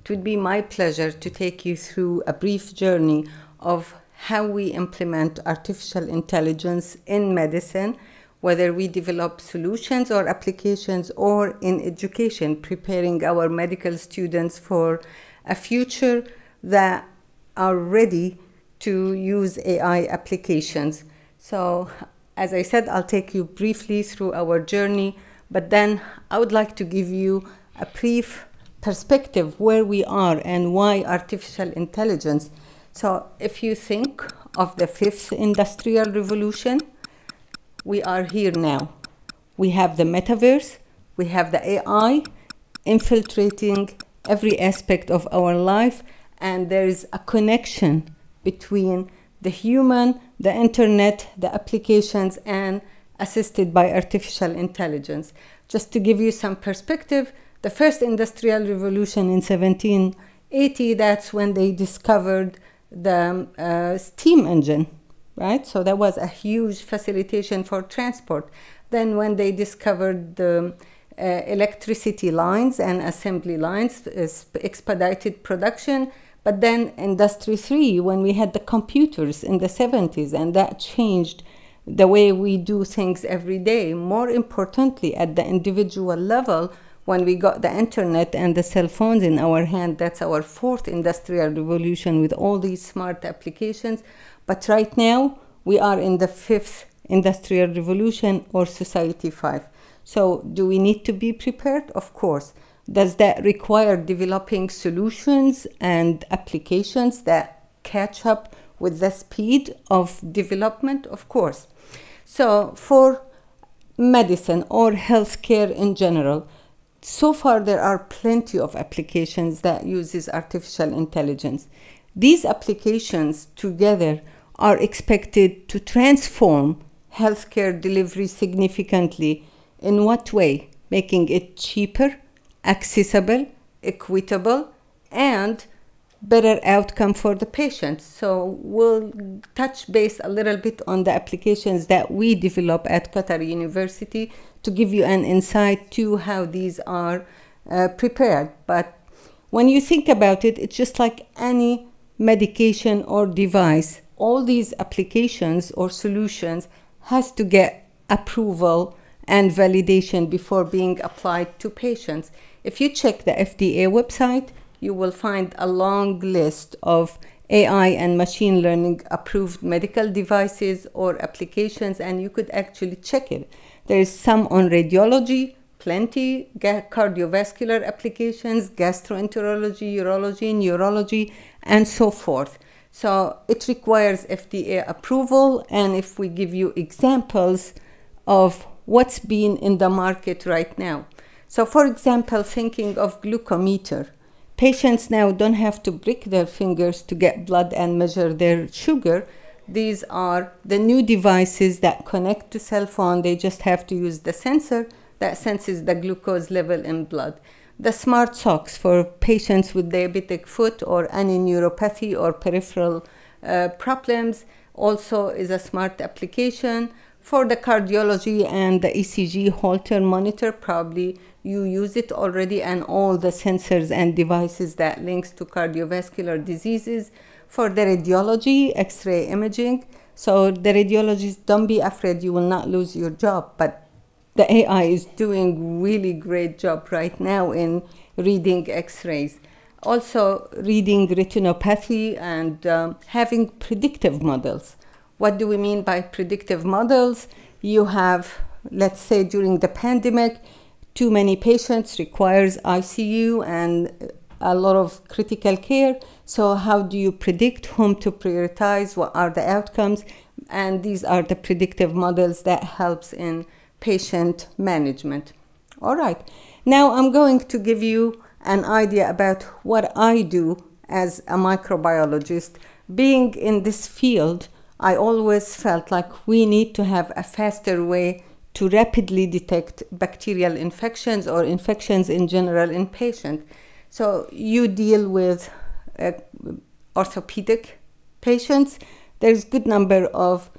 it would be my pleasure to take you through a brief journey of how we implement artificial intelligence in medicine, whether we develop solutions or applications, or in education, preparing our medical students for a future that are ready to use AI applications. So, as I said, I'll take you briefly through our journey, but then I would like to give you a brief perspective where we are and why artificial intelligence. So if you think of the fifth industrial revolution, we are here now. We have the metaverse, we have the AI infiltrating every aspect of our life, and there is a connection between the human, the internet, the applications, and assisted by artificial intelligence. Just to give you some perspective, the first industrial revolution in 1780, that's when they discovered the steam engine, right? So that was a huge facilitation for transport. Then when they discovered the electricity lines and assembly lines, expedited production. But then Industry 3, when we had the computers in the 70s, and that changed the way we do things every day. More importantly, at the individual level, when we got the internet and the cell phones in our hand, that's our fourth industrial revolution with all these smart applications. But right now, we are in the fifth industrial revolution, or Society 5. So do we need to be prepared? Of course. Does that require developing solutions and applications that catch up with the speed of development? Of course. So for medicine or healthcare in general, so far there are plenty of applications that uses artificial intelligence. These applications together are expected to transform healthcare delivery significantly. In what way? Making it cheaper, accessible, equitable, and better outcome for the patients. So we'll touch base a little bit on the applications that we develop at Qatar University to give you an insight to how these are prepared. But when you think about it, it's just like any medication or device. All these applications or solutions has to get approval and validation before being applied to patients. If you check the FDA website, you will find a long list of AI and machine learning approved medical devices or applications, and you could actually check it. There is some on radiology, plenty, cardiovascular applications, gastroenterology, urology, neurology, and so forth. So it requires FDA approval, and if we give you examples of what's been in the market right now. So for example, thinking of glucometer. Patients now don't have to prick their fingers to get blood and measure their sugar. These are the new devices that connect to cell phone. They just have to use the sensor that senses the glucose level in blood. The smart socks for patients with diabetic foot or any neuropathy or peripheral problems also is a smart application. For the cardiology and the ECG Holter monitor, probably you use it already, and all the sensors and devices that links to cardiovascular diseases. For the radiology, X-ray imaging. So the radiologists, don't be afraid, you will not lose your job, but the AI is doing really great job right now in reading X-rays. Also reading retinopathy and having predictive models. What do we mean by predictive models? You have, let's say during the pandemic, too many patients requires ICU and a lot of critical care. So how do you predict whom to prioritize? What are the outcomes? And these are the predictive models that helps in patient management. All right. Now I'm going to give you an idea about what I do as a microbiologist. Being in this field, I always felt like we need to have a faster way to rapidly detect bacterial infections or infections in general in patients. So you deal with orthopedic patients. There's a good number of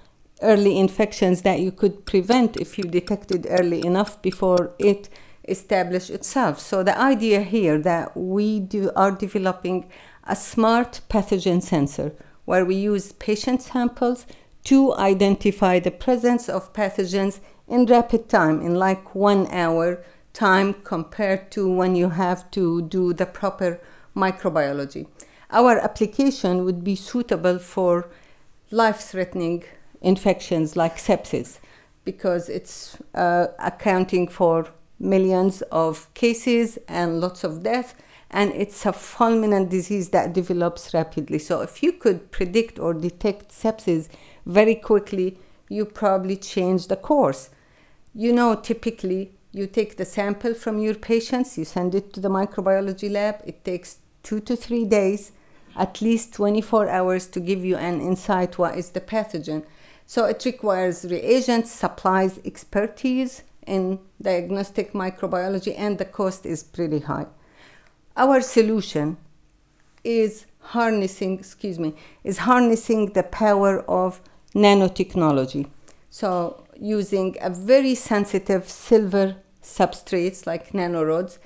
early infections that you could prevent if you detected early enough before it establish itself. So the idea here that we are developing a smart pathogen sensor where we use patient samples to identify the presence of pathogens in rapid time, in like 1 hour time compared to when you have to do the proper microbiology. Our application would be suitable for life-threatening infections like sepsis, because it's accounting for millions of cases and lots of deaths, and it's a fulminant disease that develops rapidly. So if you could predict or detect sepsis very quickly, you probably change the course. You know, typically you take the sample from your patients, you send it to the microbiology lab. It takes 2 to 3 days, at least 24 hours to give you an insight what is the pathogen. So it requires reagents, supplies, expertise in diagnostic microbiology, and the cost is pretty high. Our solution is harnessing the power of nanotechnology. So using a very sensitive silver substrates like nanorods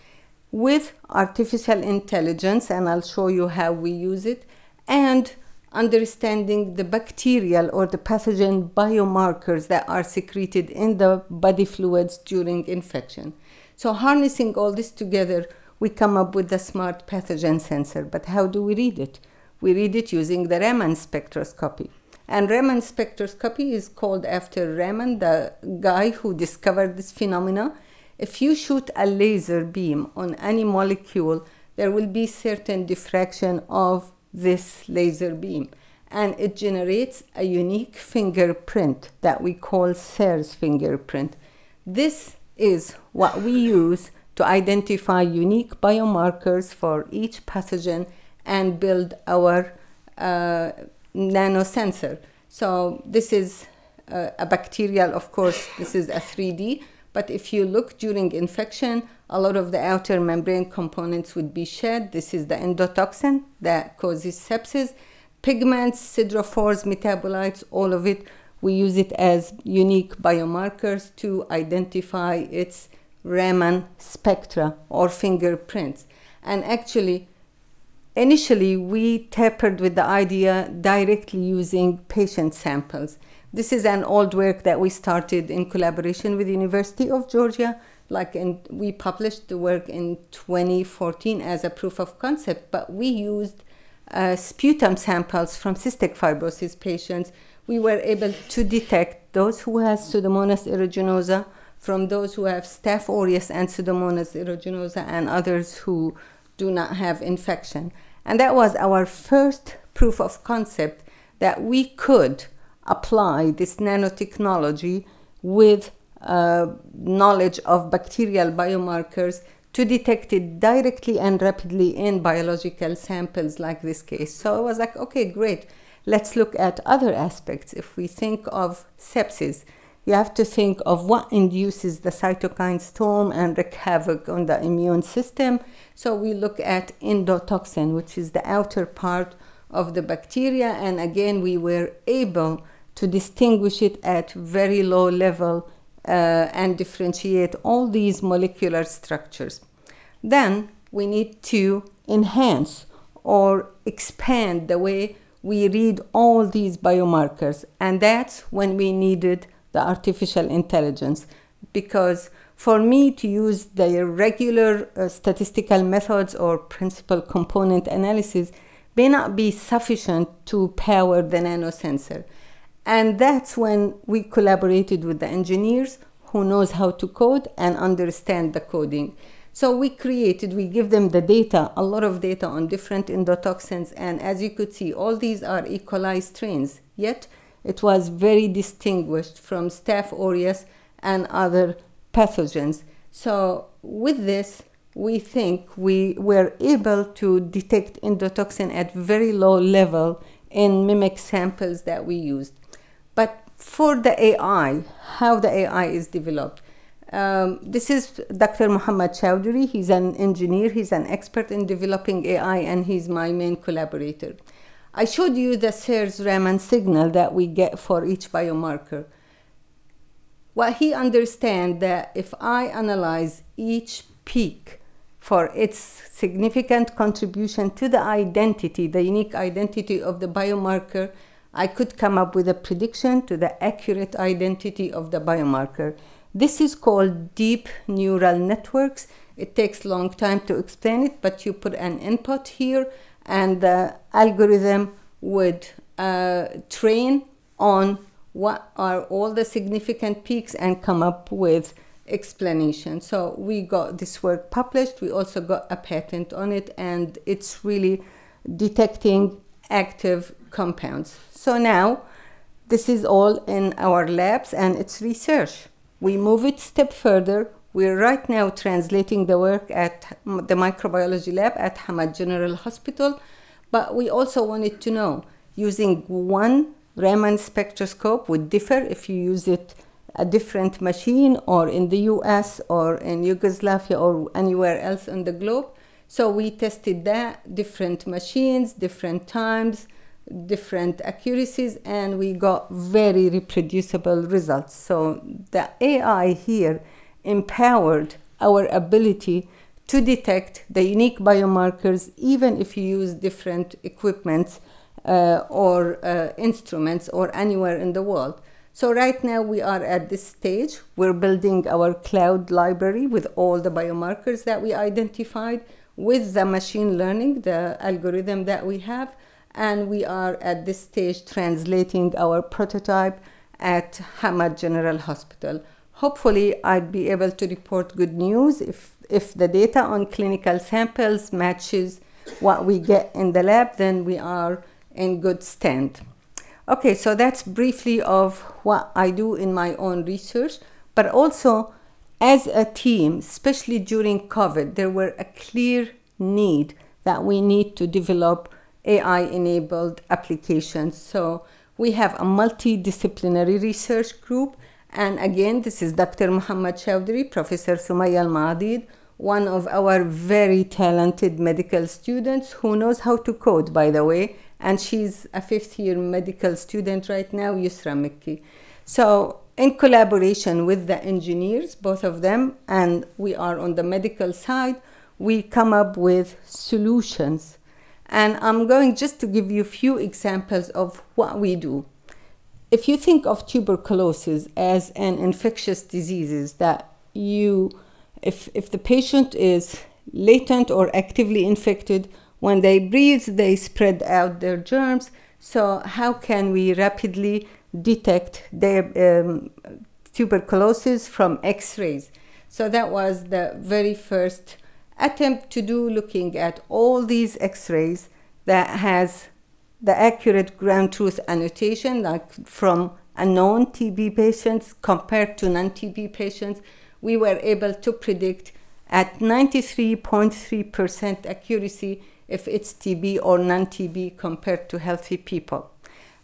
with artificial intelligence, and I'll show you how we use it, and understanding the bacterial or the pathogen biomarkers that are secreted in the body fluids during infection. So harnessing all this together, we come up with the smart pathogen sensor. But how do we read it? We read it using the Raman spectroscopy. And Raman spectroscopy is called after Raman, the guy who discovered this phenomena. If you shoot a laser beam on any molecule, there will be certain diffraction of this laser beam, and it generates a unique fingerprint that we call Serre's fingerprint. This is what we use to identify unique biomarkers for each pathogen and build our nanosensor. So this is a bacterial, of course, this is a 3D, but if you look during infection, a lot of the outer membrane components would be shed. This is the endotoxin that causes sepsis. Pigments, siderophores, metabolites, all of it, we use it as unique biomarkers to identify its Raman spectra or fingerprints. And actually, initially, we tampered with the idea directly using patient samples. This is an old work that we started in collaboration with the University of Georgia. We published the work in 2014 as a proof of concept, but we used sputum samples from cystic fibrosis patients. We were able to detect those who have Pseudomonas aeruginosa from those who have Staph aureus and Pseudomonas aeruginosa, and others who do not have infection. And that was our first proof of concept that we could apply this nanotechnology with knowledge of bacterial biomarkers to detect it directly and rapidly in biological samples like this case. So I was like, okay, great. Let's look at other aspects. If we think of sepsis, you have to think of what induces the cytokine storm and wreak havoc on the immune system. So we look at endotoxin, which is the outer part of the bacteria. And again, we were able to distinguish it at very low level and differentiate all these molecular structures. Then we need to enhance or expand the way we read all these biomarkers. And that's when we needed the artificial intelligence, because for me to use the regular statistical methods or principal component analysis may not be sufficient to power the nanosensor. And that's when we collaborated with the engineers who knows how to code and understand the coding. So we give them the data, a lot of data on different endotoxins, and as you could see, all these are E. coli strains, yet it was very distinguished from Staph aureus and other pathogens. So with this, we think we were able to detect endotoxin at very low level in mimic samples that we used. But for the AI, how the AI is developed, this is Dr. Muhammad Chowdhury. He's an engineer, he's an expert in developing AI, and he's my main collaborator. I showed you the Serre's Raman signal that we get for each biomarker. What he understands that if I analyze each peak for its significant contribution to the identity, the unique identity of the biomarker, I could come up with a prediction to the accurate identity of the biomarker. This is called deep neural networks. It takes a long time to explain it, but you put an input here, and the algorithm would train on what are all the significant peaks and come up with explanation. So we got this work published. We also got a patent on it, and it's really detecting active compounds. So now this is all in our labs and it's research. We move it a step further. We're right now translating the work at the microbiology lab at Hamad General Hospital, but we also wanted to know, using one Raman spectroscope would differ if you use it a different machine or in the US or in Yugoslavia or anywhere else on the globe. So we tested that, different machines, different times, different accuracies, and we got very reproducible results. So the AI here empowered our ability to detect the unique biomarkers even if you use different equipments or instruments or anywhere in the world. So right now we are at this stage. We're building our cloud library with all the biomarkers that we identified with the machine learning, the algorithm that we have. And we are at this stage translating our prototype at Hamad General Hospital. Hopefully I'd be able to report good news if the data on clinical samples matches what we get in the lab, then we are in good stand. Okay, so that's briefly of what I do in my own research, but also as a team, especially during COVID, there were a clear need that we need to develop AI-enabled applications. So we have a multidisciplinary research group, and again, this is Dr. Muhammad Chowdhury, Professor Sumaya Al-Maadid, one of our very talented medical students who knows how to code, by the way, and she's a 5th-year medical student right now, Yusra Mikki. So in collaboration with the engineers, both of them, and we are on the medical side, we come up with solutions. And I'm going just to give you a few examples of what we do. If you think of tuberculosis as an infectious disease that if the patient is latent or actively infected, when they breathe, they spread out their germs. So how can we rapidly detect their tuberculosis from X-rays? So that was the very first attempt to do, looking at all these X-rays that has the accurate ground truth annotation, like from unknown TB patients compared to non-TB patients. We were able to predict at 93.3% accuracy if it's TB or non-TB compared to healthy people.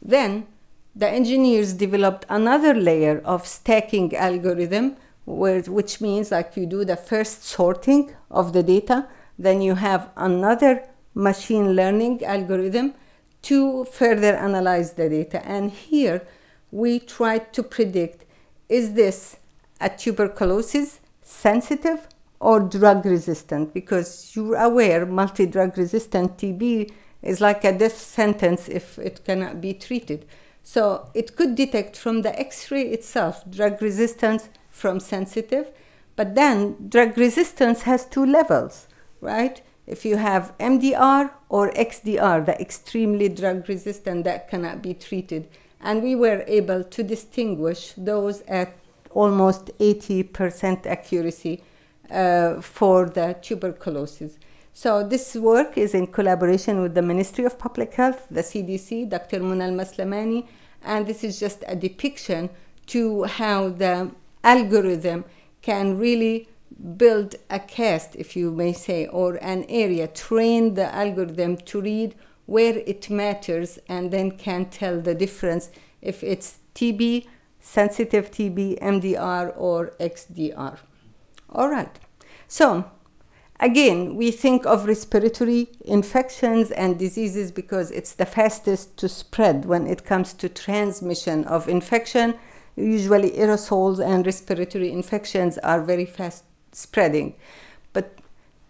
Then the engineers developed another layer of stacking algorithm, which means like you do the first sorting of the data, then you have another machine learning algorithm to further analyze the data. And here we tried to predict, is this a tuberculosis sensitive or drug resistant? Because you're aware multi-drug resistant TB is like a death sentence if it cannot be treated. So it could detect from the X-ray itself drug resistance from sensitive, but then drug resistance has two levels, right? If you have MDR or XDR, the extremely drug resistant that cannot be treated. And we were able to distinguish those at almost 80% accuracy for the tuberculosis. So this work is in collaboration with the Ministry of Public Health, the CDC, Dr. Muna Al-Maslamani, and this is just a depiction to how the algorithm can really build a cast, if you may say, or an area, train the algorithm to read where it matters and then can tell the difference if it's TB, sensitive TB, MDR, or XDR. All right. So again, we think of respiratory infections and diseases because it's the fastest to spread when it comes to transmission of infection. usually aerosols and respiratory infections are very fast spreading. But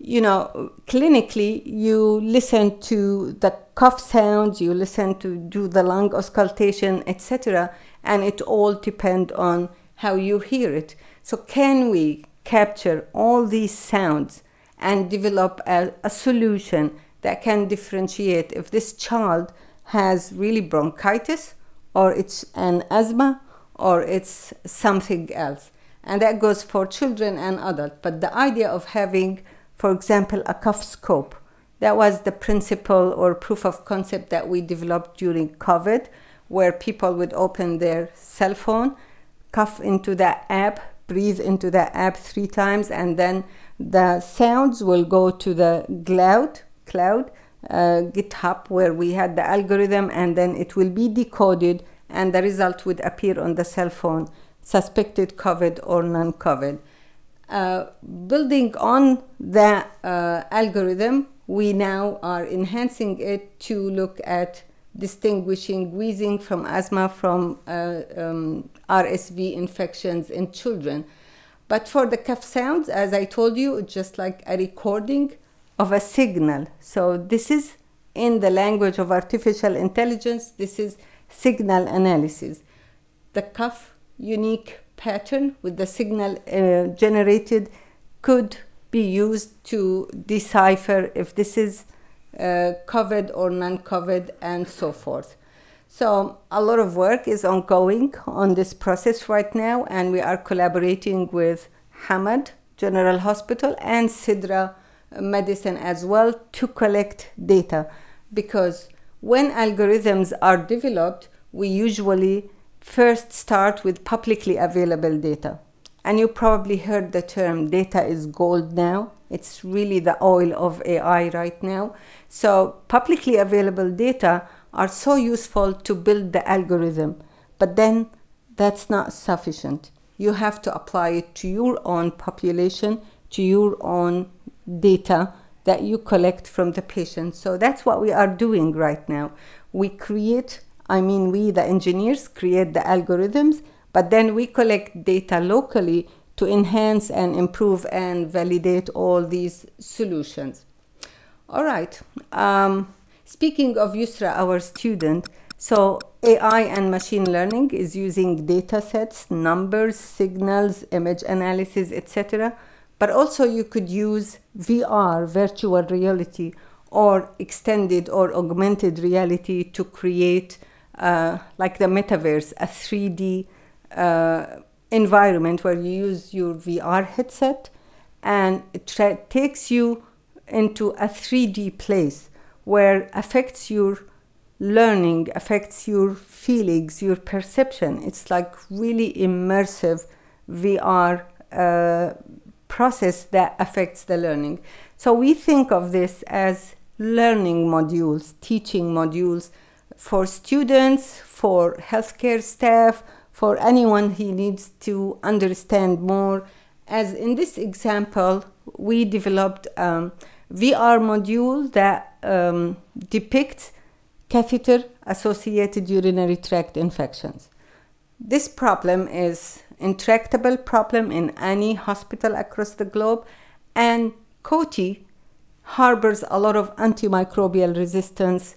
clinically, you listen to the cough sounds, you listen to do the lung auscultation, etc., and it all depends on how you hear it. So can we capture all these sounds and develop a solution that can differentiate if this child has really bronchitis, or it's an asthma, or it's something else? And that goes for children and adults. But the idea of having, for example, a cough scope, that was the principle or proof of concept that we developed during COVID, where people would open their cell phone, cough into the app, breathe into the app 3 times, and then the sounds will go to the cloud, GitHub, where we had the algorithm, and then it will be decoded, and the result would appear on the cell phone, suspected COVID or non-COVID. Building on the algorithm, we now are enhancing it to look at distinguishing wheezing from asthma from RSV infections in children. But for the cough sounds, as I told you, it's just like a recording of a signal. So this is, in the language of artificial intelligence, this is signal analysis. The cough unique pattern with the signal generated could be used to decipher if this is COVID or non-COVID, and so forth. So a lot of work is ongoing on this process right now, and we are collaborating with Hamad General Hospital and Sidra Medicine as well to collect data, because when algorithms are developed, we usually first start with publicly available data. And you probably heard the term data is gold now. It's really the oil of AI right now. So publicly available data are so useful to build the algorithm, but then that's not sufficient. You have to apply it to your own population, to your own data that you collect from the patient. So that's what we are doing right now. We create, we, the engineers, create the algorithms, but then we collect data locally to enhance and improve and validate all these solutions. All right. Speaking of Yusra, our student, so AI and machine learning is using data sets, numbers, signals, image analysis, etc. But also you could use VR, virtual reality, or extended or augmented reality to create, like the metaverse, a 3D environment where you use your VR headset and it takes you into a 3D place where affects your learning, affects your feelings, your perception. It's like really immersive VR process that affects the learning. So we think of this as learning modules, teaching modules for students, for healthcare staff, for anyone who needs to understand more. As in this example, we developed a VR module that depicts catheter-associated urinary tract infections. This problem is an intractable problem in any hospital across the globe, and COTI harbors a lot of antimicrobial resistance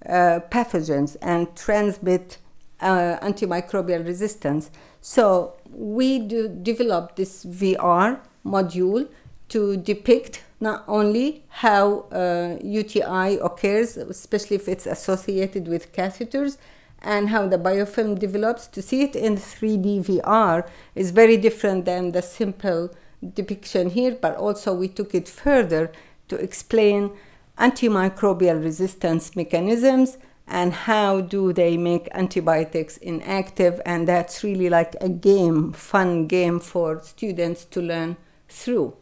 pathogens and transmit antimicrobial resistance. So we developed this VR module to depict not only how UTI occurs, especially if it's associated with catheters, and how the biofilm develops. To see it in 3D VR is very different than the simple depiction here, but also we took it further to explain antimicrobial resistance mechanisms and how do they make antibiotics inactive, and that's really like a game, fun game for students to learn through.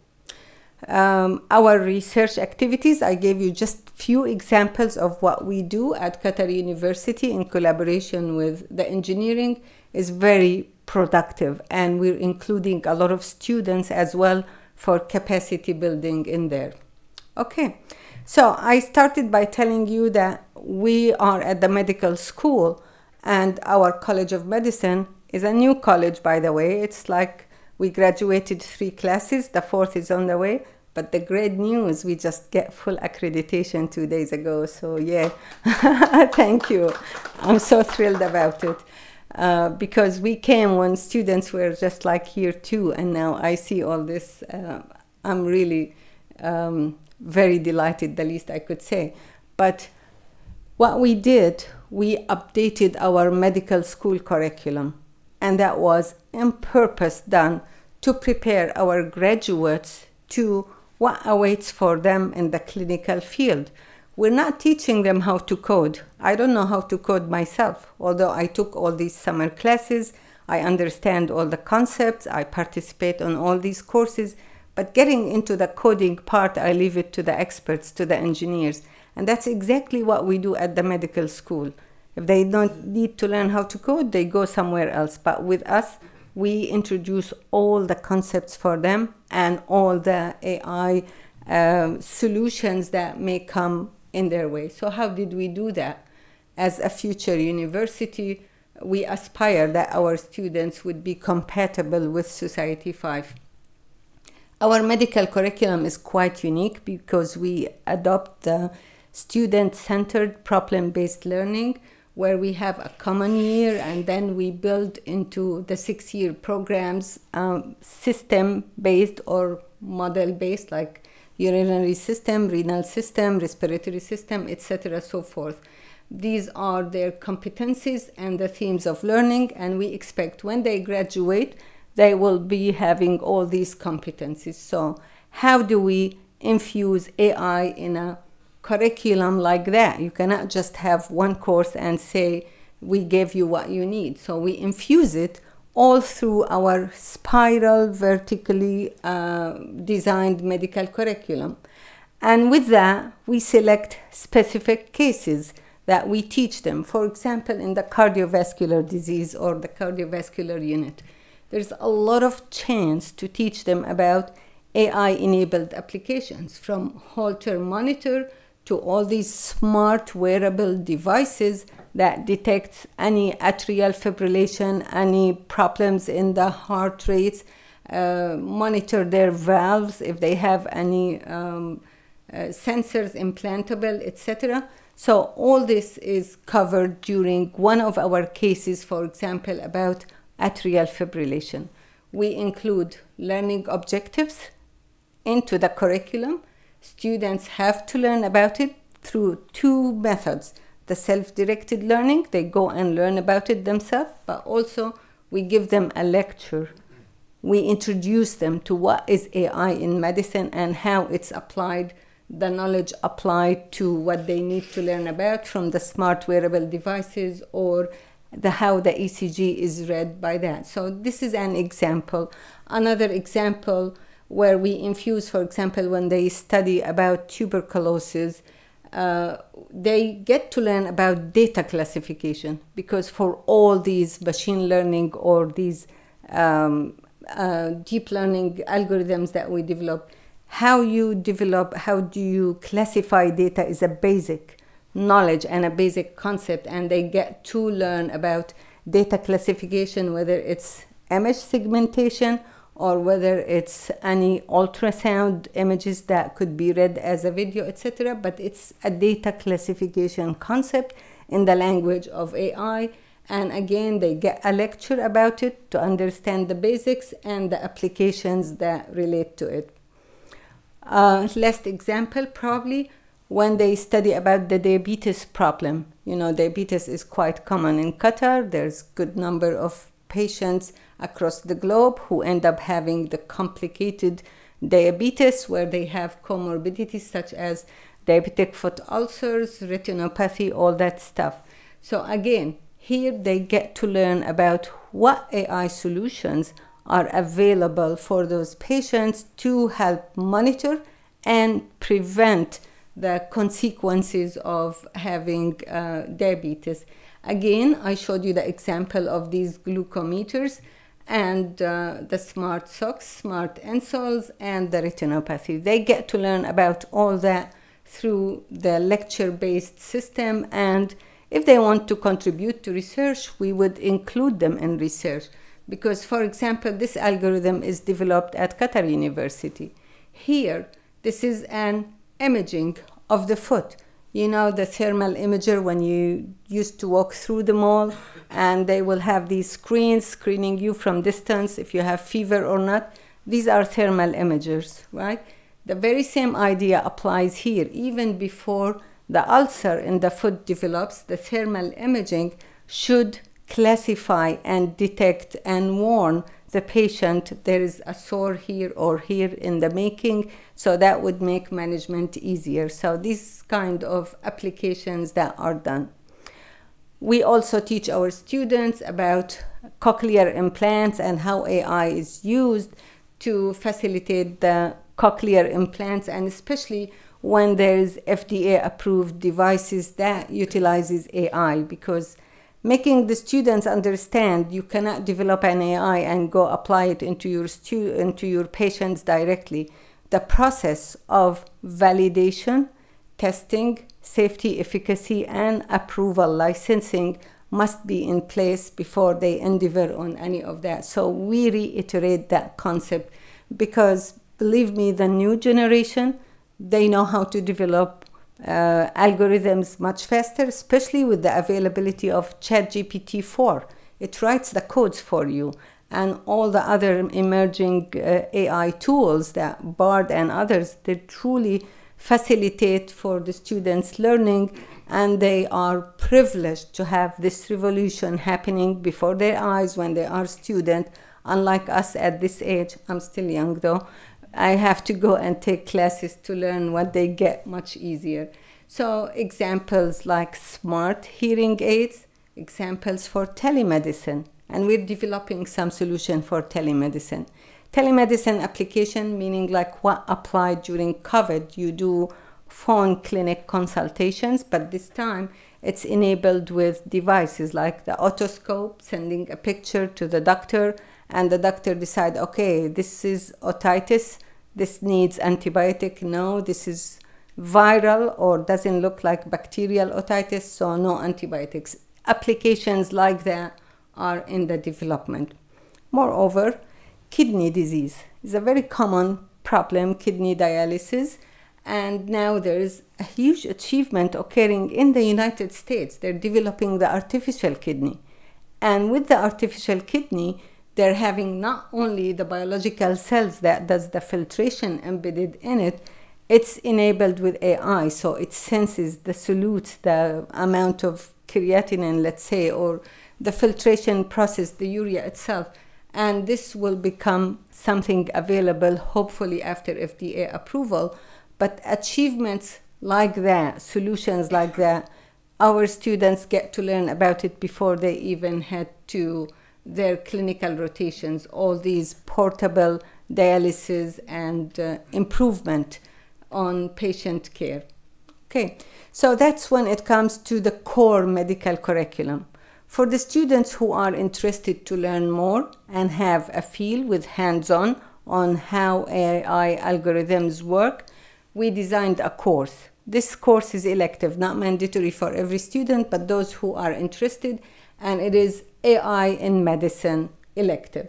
Our research activities, I gave you just few examples of what we do at Qatar University in collaboration with the engineering, is very productive, and we're including a lot of students as well for capacity building in there. Okay, so I started by telling you that we are at the medical school and our College of Medicine is a new college, by the way. It's like we graduated 3 classes, the 4th is on the way. But the great news, we just get full accreditation 2 days ago. So yeah, thank you. I'm so thrilled about it. Because we came when students were just like year 2, and now I see all this. I'm really very delighted, the least I could say. But what we did, we updated our medical school curriculum, and that was on purpose done to prepare our graduates to what awaits for them in the clinical field. We're not teaching them how to code. I don't know how to code myself, although I took all these summer classes. I understand all the concepts. I participate on all these courses. But getting into the coding part, I leave it to the experts, to the engineers. And that's exactly what we do at the medical school. If they don't need to learn how to code, they go somewhere else. But with us, we introduce all the concepts for them and all the AI solutions that may come in their way. So how did we do that? As a future university, we aspire that our students would be compatible with Society 5. Our medical curriculum is quite unique because we adopt the student-centered problem-based learning, where we have a common year and then we build into the 6-year programs system-based or model-based, like urinary system, renal system, respiratory system, etc., so forth. These are their competencies and the themes of learning, and we expect when they graduate, they will be having all these competencies. So how do we infuse AI in a curriculum like that? You cannot just have one course and say, we gave you what you need. So we infuse it all through our spiral, vertically designed medical curriculum. And with that, we select specific cases that we teach them. For example, in the cardiovascular disease or the cardiovascular unit, there's a lot of chance to teach them about AI-enabled applications, from Holter monitor to all these smart wearable devices that detect any atrial fibrillation, any problems in the heart rates, monitor their valves if they have any sensors implantable, etc. So all this is covered during one of our cases, for example, about atrial fibrillation. We include learning objectives into the curriculum. Students have to learn about it through 2 methods. The self-directed learning, they go and learn about it themselves, but also we give them a lecture. We introduce them to what is AI in medicine and how it's applied, the knowledge applied to what they need to learn about from the smart wearable devices, or how the ECG is read by that. So this is an example. Another example where we infuse, for example, when they study about tuberculosis, they get to learn about data classification, because for all these machine learning or these deep learning algorithms that we develop, how do you classify data is a basic knowledge and a basic concept, and they get to learn about data classification, whether it's image segmentation or whether it's any ultrasound images that could be read as a video, etc. But it's a data classification concept in the language of AI. And again, they get a lecture about it to understand the basics and the applications that relate to it. Last example, probably, when they study about the diabetes problem. You know, diabetes is quite common in Qatar. There's good number of patients across the globe who end up having the complicated diabetes, where they have comorbidities such as diabetic foot ulcers, retinopathy, all that stuff. So again, here they get to learn about what AI solutions are available for those patients to help monitor and prevent the consequences of having diabetes. Again, I showed you the example of these glucometers and the smart socks, smart insoles, and the retinopathy. They get to learn about all that through the lecture-based system, and If they want to contribute to research, we would include them in research. Because, for example, this algorithm is developed at Qatar University. Here, this is an imaging of the foot. You know, the thermal imager when you used to walk through the mall, and they will have these screens screening you from distance if you have fever or not. These are thermal imagers, right? The very same idea applies here. Even before the ulcer in the foot develops, the thermal imaging should classify and detect and warn the patient there is a sore here or here in the making, so that would make management easier. So these kind of applications that are done. We also teach our students about cochlear implants and how AI is used to facilitate the cochlear implants, and especially when there's FDA approved devices that utilizes AI, because making the students understand you cannot develop an AI and go apply it into your patients directly. The process of validation, testing, safety, efficacy, and approval licensing must be in place before they endeavor on any of that. So we reiterate that concept because, believe me, the new generation, they know how to develop algorithms much faster, especially with the availability of ChatGPT-4. It writes the codes for you, and all the other emerging AI tools that Bard and others, they truly facilitate for the students' learning, and they are privileged to have this revolution happening before their eyes when they are students. Unlike us at this age, I'm still young though, I have to go and take classes to learn what they get much easier. So examples like smart hearing aids, examples for telemedicine, and we're developing some solution for telemedicine. Telemedicine application, meaning like what applied during COVID. You do phone clinic consultations, but this time it's enabled with devices like the otoscope, sending a picture to the doctor, and the doctor decide, okay, this is otitis, this needs antibiotic, no, this is viral or doesn't look like bacterial otitis, so no antibiotics. Applications like that are in the development. Moreover, kidney disease is a very common problem, kidney dialysis, and now there is a huge achievement occurring in the United States. They're developing the artificial kidney, and with the artificial kidney, they're having not only the biological cells that does the filtration embedded in it, it's enabled with AI, so it senses the solute, the amount of creatinine, let's say, or the filtration process, the urea itself, and this will become something available hopefully after FDA approval. But achievements like that, solutions like that, our students get to learn about it before they even head to their clinical rotations, all these portable dialysis and improvement on patient care. Okay, so that's when it comes to the core medical curriculum. For the students who are interested to learn more and have a feel with hands-on on how AI algorithms work, we designed a course. This course is elective, not mandatory for every student, but those who are interested, and it is AI in medicine elective.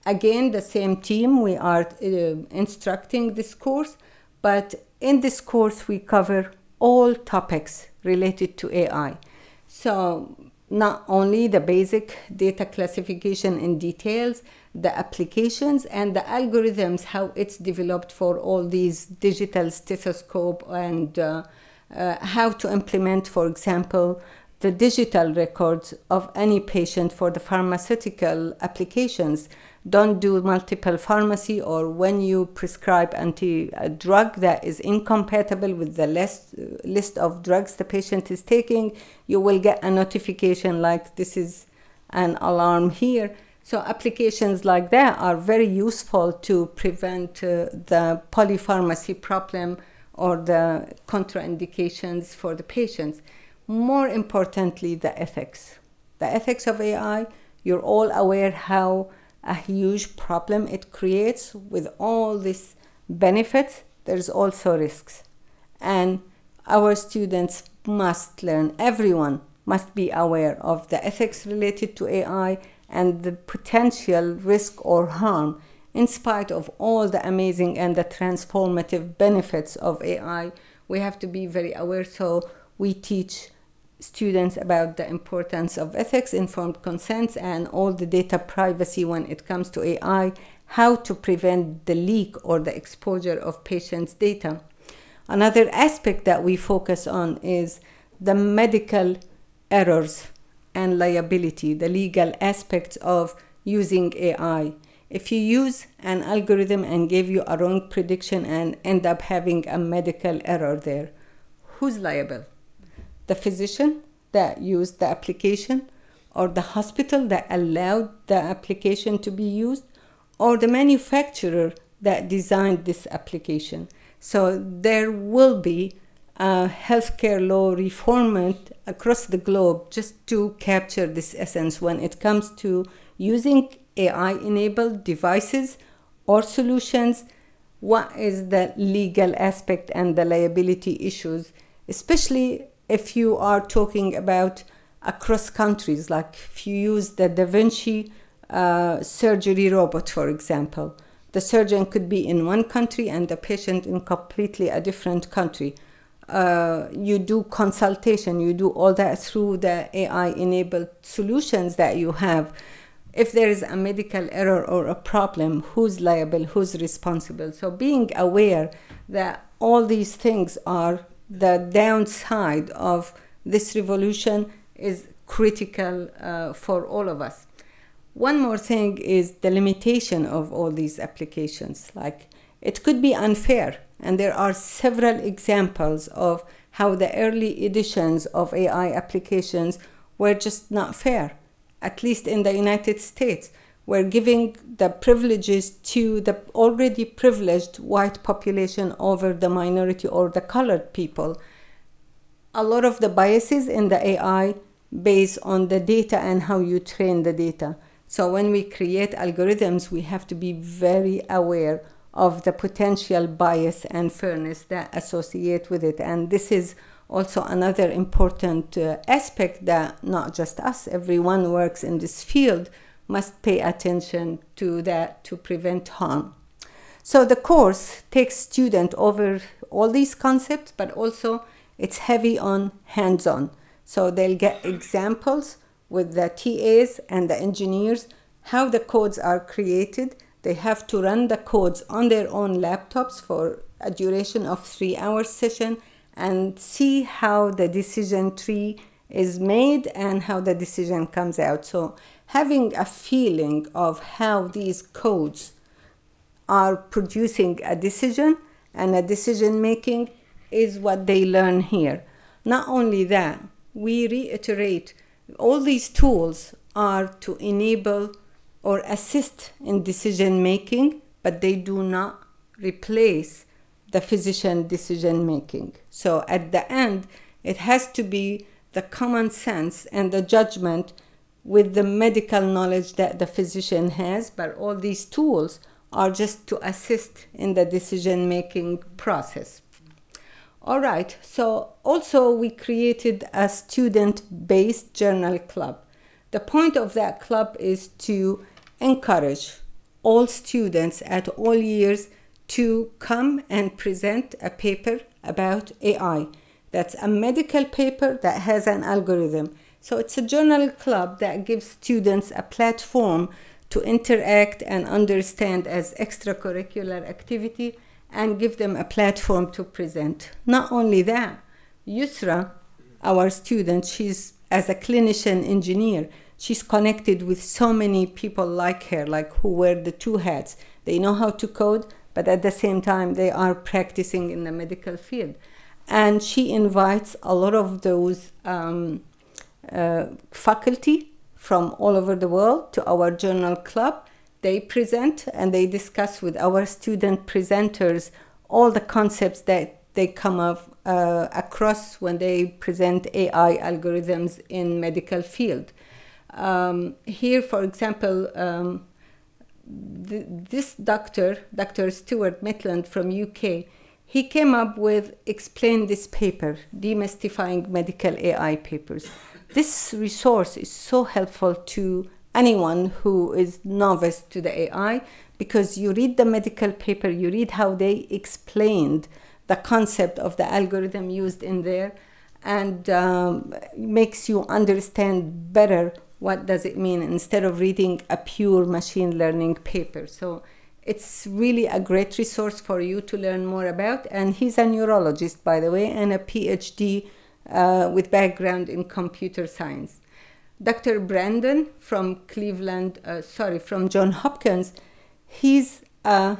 Again, the same team, we are instructing this course, but in this course we cover all topics related to AI. So not only the basic data classification in details, the applications and the algorithms, how it's developed for all these digital stethoscope, and how to implement, for example, the digital records of any patient for the pharmaceutical applications. Don't do multiple pharmacy, or when you prescribe a drug that is incompatible with the list of drugs the patient is taking, you will get a notification like this is an alarm here. So applications like that are very useful to prevent the polypharmacy problem or the contraindications for the patients. More importantly, the ethics. The ethics of AI, you're all aware how a huge problem it creates. With all these benefits, there's also risks. And our students must learn, everyone must be aware of the ethics related to AI and the potential risk or harm. In spite of all the amazing and the transformative benefits of AI, we have to be very aware. So we teach students about the importance of ethics, informed consent, and all the data privacy when it comes to AI, how to prevent the leak or the exposure of patients' data. Another aspect that we focus on is the medical errors and liability, the legal aspects of using AI. If you use an algorithm and give you a wrong prediction and end up having a medical error there, who's liable? The physician that used the application, or the hospital that allowed the application to be used, or the manufacturer that designed this application? So there will be a healthcare law reform across the globe just to capture this essence when it comes to using AI-enabled devices or solutions. What is the legal aspect and the liability issues, especially if you are talking about across countries, like if you use the Da Vinci surgery robot, for example. The surgeon could be in one country and the patient in completely a different country. You do consultation, you do all that through the AI-enabled solutions that you have. If there is a medical error or a problem, who's liable, who's responsible? So being aware that all these things are the downside of this revolution is critical for all of us. One more thing is the limitation of all these applications. Like, it could be unfair, and there are several examples of how the early editions of AI applications were just not fair. At least in the United States, we're giving the privileges to the already privileged white population over the minority or the colored people. A lot of the biases in the AI based on the data and how you train the data. So when we create algorithms, we have to be very aware of the potential bias and fairness that associate with it. And this is also another important aspect that not just us, everyone who works in this field must pay attention to that to prevent harm. So the course takes students over all these concepts, but also it's heavy on hands-on. So they'll get examples with the TAs and the engineers, how the codes are created. They have to run the codes on their own laptops for a duration of 3-hour session and see how the decision tree is made and how the decision comes out. So having a feeling of how these codes are producing a decision and a decision making is what they learn here. Not only that, we reiterate all these tools are to enable or assist in decision making, but they do not replace the physician decision making. So at the end, it has to be the common sense and the judgment with the medical knowledge that the physician has, but all these tools are just to assist in the decision making process. All right, so also we created a student-based journal club. The point of that club is to encourage all students at all years to come and present a paper about AI. That's a medical paper that has an algorithm. So it's a journal club that gives students a platform to interact and understand as extracurricular activity and give them a platform to present. Not only that, Yusra, our student, she's as a clinician engineer, she's connected with so many people like her, like who wear the two hats. They know how to code, but at the same time, they are practicing in the medical field. And she invites a lot of those faculty from all over the world to our journal club. They present and they discuss with our student presenters all the concepts that they come up across when they present AI algorithms in medical field. Here, for example, this Dr. Stuart Maitland from UK, he came up with Explain This Paper, Demystifying Medical AI Papers. this resource is so helpful to anyone who is novice to the AI, because you read the medical paper, you read how they explained the concept of the algorithm used in there, and makes you understand better what does it mean instead of reading a pure machine learning paper. So it's really a great resource for you to learn more about. And he's a neurologist, by the way, and a PhD with background in computer science. Dr. Brandon from from Johns Hopkins, he's a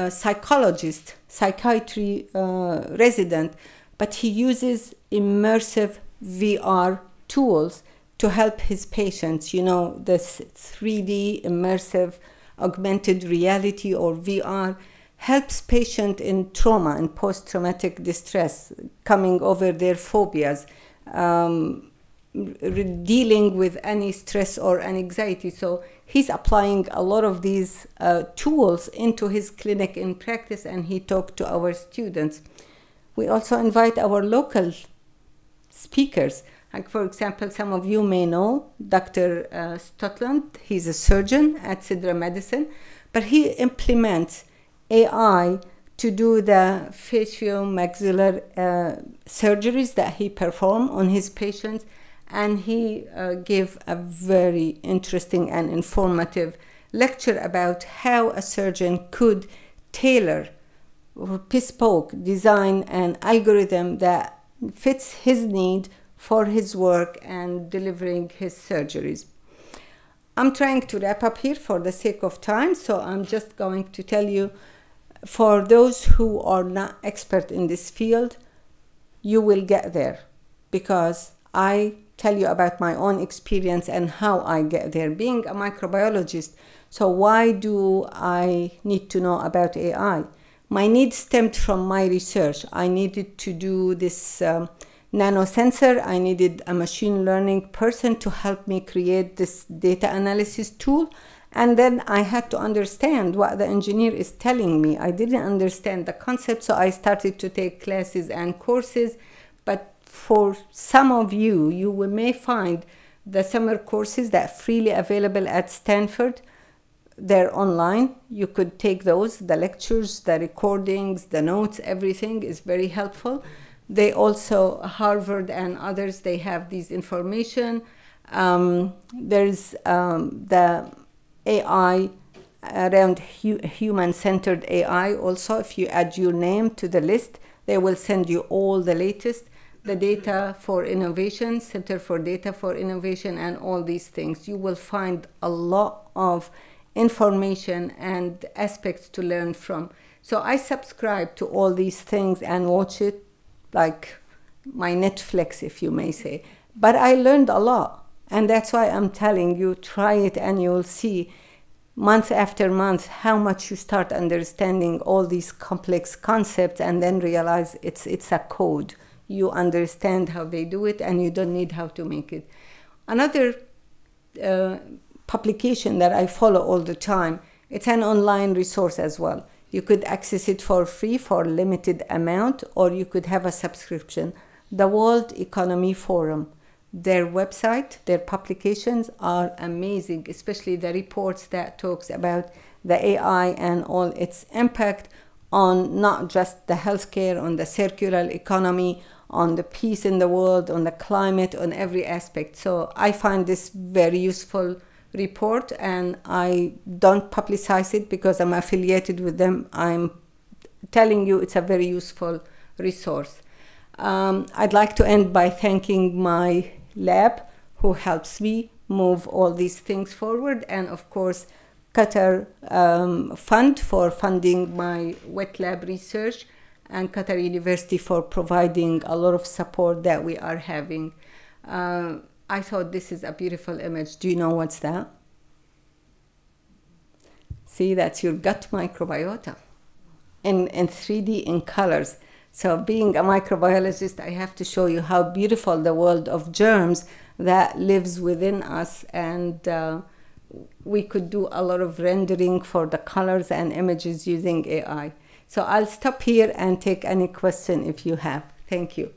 psychologist, psychiatry resident, but he uses immersive VR tools to help his patients. You know, this 3D immersive augmented reality, or VR, helps patients in trauma and post-traumatic distress, coming over their phobias, dealing with any stress or anxiety. So he's applying a lot of these tools into his clinic in practice, and he talked to our students. We also invite our local speakers. Like, for example, some of you may know Dr. Stotland. He's a surgeon at Sidra Medicine, but he implements AI to do the facial-maxillar surgeries that he performs on his patients, and he gave a very interesting and informative lecture about how a surgeon could tailor or bespoke design an algorithm that fits his need for his work and delivering his surgeries. I'm trying to wrap up here for the sake of time, so I'm just going to tell you, for those who are not expert in this field, you will get there, because I tell you about my own experience and how I get there, being a microbiologist. So why do I need to know about AI? My need stemmed from my research. I needed to do this nanosensor. I needed a machine learning person to help me create this data analysis tool. And then I had to understand what the engineer is telling me. I didn't understand the concept, so I started to take classes and courses. But for some of you, you may find the summer courses that are freely available at Stanford. They're online. You could take those, the lectures, the recordings, the notes, everything is very helpful. They also, Harvard and others, they have these information. There's the AI around human-centered AI also. If you add your name to the list, they will send you all the latest. The Data for Innovation, Center for Data for Innovation, and all these things. You will find a lot of information and aspects to learn from. So I subscribe to all these things and watch it like my Netflix, if you may say. But I learned a lot, and that's why I'm telling you, try it and you'll see month after month how much you start understanding all these complex concepts, and then realize it's a code. You understand how they do it, and you don't need how to make it. Another publication that I follow all the time, it's an online resource as well. You could access it for free for a limited amount, or you could have a subscription. The World Economy Forum, their website, their publications are amazing, especially the reports that talks about the AI and all its impact on not just the healthcare, on the circular economy, on the peace in the world, on the climate, on every aspect. So I find this very useful report, and I don't publicize it because I'm affiliated with them. I'm telling you it's a very useful resource. I'd like to end by thanking my lab who helps me move all these things forward, and of course Qatar Fund for funding my wet lab research, and Qatar University for providing a lot of support that we are having. I thought this is a beautiful image. Do you know what's that? See, that's your gut microbiota in 3D in colors. So being a microbiologist, I have to show you how beautiful the world of germs that lives within us, and we could do a lot of rendering for the colors and images using AI. So I'll stop here and take any question if you have. Thank you.